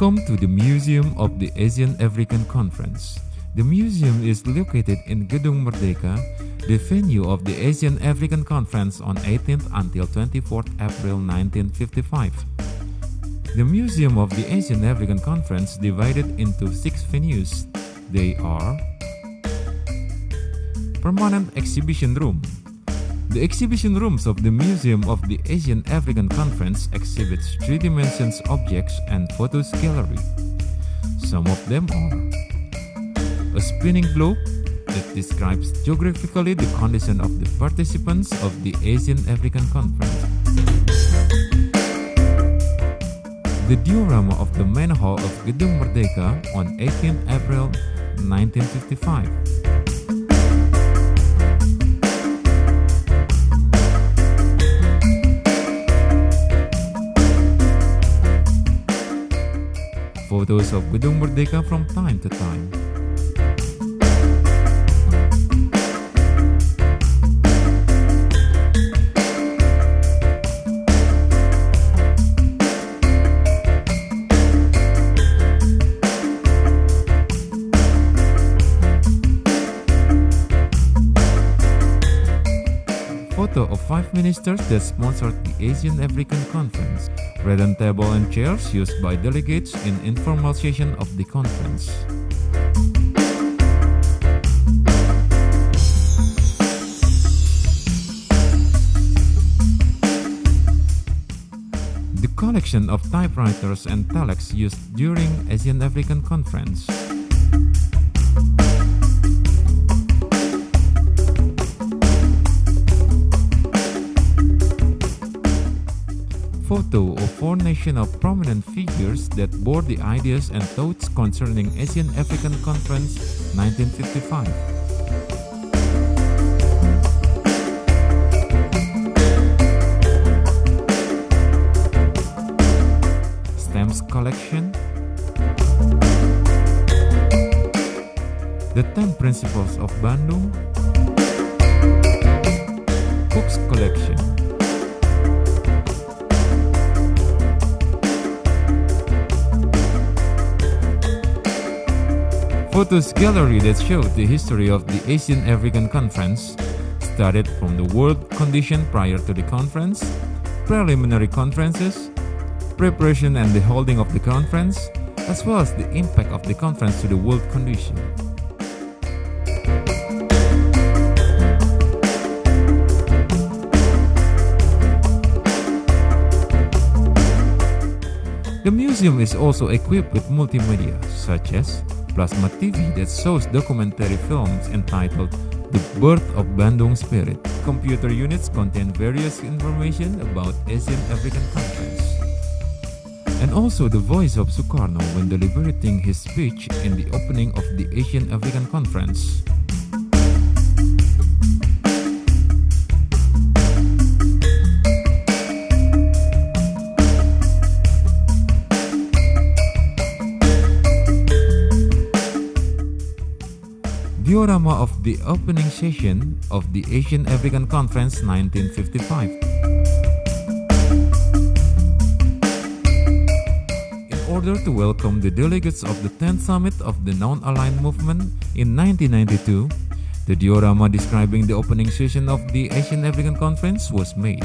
Welcome to the Museum of the Asian African Conference. The museum is located in Gedung Merdeka, the venue of the Asian African Conference on 18th until 24th April 1955. The Museum of the Asian African Conference divided into 6 venues. They are: Permanent Exhibition Room. The exhibition rooms of the Museum of the Asian African Conference exhibits 3-dimensional objects and photos gallery. Some of them are a spinning globe that describes geographically the condition of the participants of the Asian African Conference. The diorama of the main hall of Gedung Merdeka on 18 April 1955. Photos of Gedung Merdeka from time to time. Photo of 5 ministers that sponsored the Asian African Conference. Redden table and chairs used by delegates in informal session of the conference. The collection of typewriters and telex used during Asian African Conference. Photo of 4 national prominent figures that bore the ideas and thoughts concerning Asian African Conference 1955. Stamps collection. The 10 Principles of Bandung. Books collection. Photos gallery that showed the history of the Asian African Conference, started from the world condition prior to the conference, preliminary conferences, preparation and the holding of the conference, as well as the impact of the conference to the world condition. The museum is also equipped with multimedia, such as plasma TV that shows documentary films entitled The Birth of Bandung Spirit. Computer units contain various information about Asian African Conference. And also the voice of Sukarno when deliberating his speech in the opening of the Asian African Conference. Diorama of the opening session of the Asian African Conference 1955. In order to welcome the delegates of the 10th Summit of the Non-Aligned Movement in 1992, the diorama describing the opening session of the Asian African Conference was made.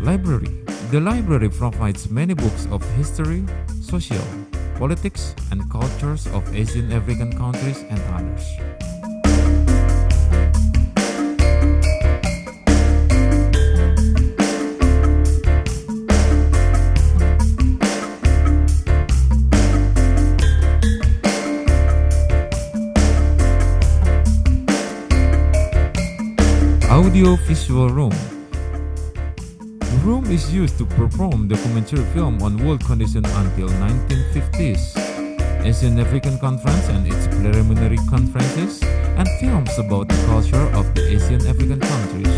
Library. The library provides many books of history, social, politics, and cultures of Asian African countries and others. Audio-visual room. The room is used to perform documentary film on world condition until 1950s, Asian African Conference and its preliminary conferences, and films about the culture of the Asian African countries.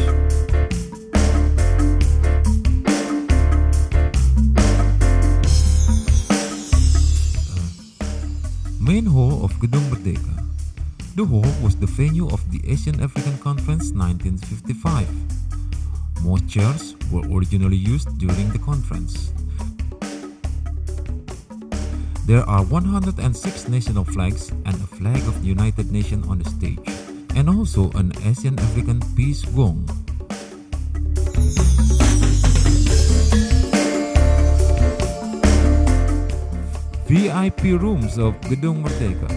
Main hall of Gedung Merdeka. The hall was the venue of the Asian African Conference 1955. Most chairs were originally used during the conference. There are 106 national flags and a flag of the United Nations on the stage, and also an Asian African peace gong. VIP rooms of Gedung Merdeka.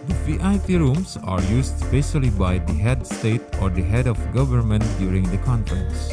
The VIP rooms are used specially by the head state or the head of government during the conference.